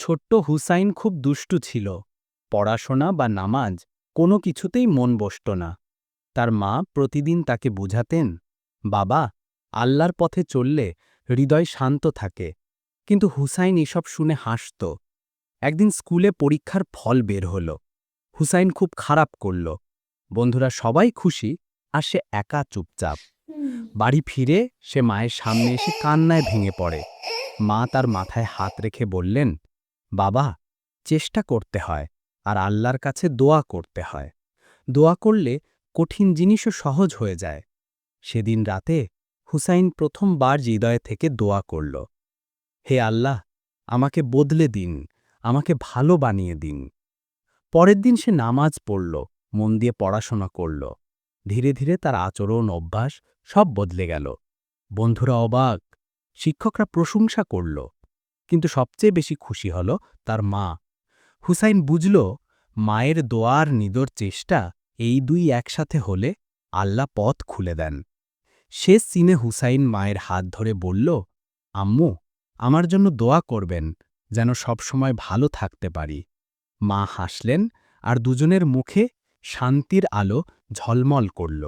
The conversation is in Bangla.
ছোট্ট হুসাইন খুব দুষ্টু ছিল। পড়াশোনা বা নামাজ কোনো কিছুতেই মন বসত না। তার মা প্রতিদিন তাকে বুঝাতেন, বাবা, আল্লাহর পথে চললে হৃদয় শান্ত থাকে। কিন্তু হুসাইন এসব শুনে হাসত। একদিন স্কুলে পরীক্ষার ফল বের হল। হুসাইন খুব খারাপ করল। বন্ধুরা সবাই খুশি, আর সে একা চুপচাপ। বাড়ি ফিরে সে মায়ের সামনে এসে কান্নায় ভেঙে পড়ে। মা তার মাথায় হাত রেখে বললেন, বাবা, চেষ্টা করতে হয়, আর আল্লাহর কাছে দোয়া করতে হয়। দোয়া করলে কঠিন জিনিসও সহজ হয়ে যায়। সেদিন রাতে হুসাইন প্রথমবার হৃদয় থেকে দোয়া করল, হে আল্লাহ, আমাকে বদলে দিন, আমাকে ভালো বানিয়ে দিন। পরের দিন সে নামাজ পড়ল, মন দিয়ে পড়াশোনা করল। ধীরে ধীরে তার আচরণ, অভ্যাস সব বদলে গেল। বন্ধুরা অবাক, শিক্ষকরা প্রশংসা করল, কিন্তু সবচেয়ে বেশি খুশি হল তার মা। হুসাইন বুঝল, মায়ের দোয়ার নিদর চেষ্টা এই দুই একসাথে হলে আল্লাহ পথ খুলে দেন। শেষ সিনে হুসাইন মায়ের হাত ধরে বলল, আম্মু, আমার জন্য দোয়া করবেন, যেন সবসময় ভালো থাকতে পারি। মা হাসলেন, আর দুজনের মুখে শান্তির আলো ঝলমল করল।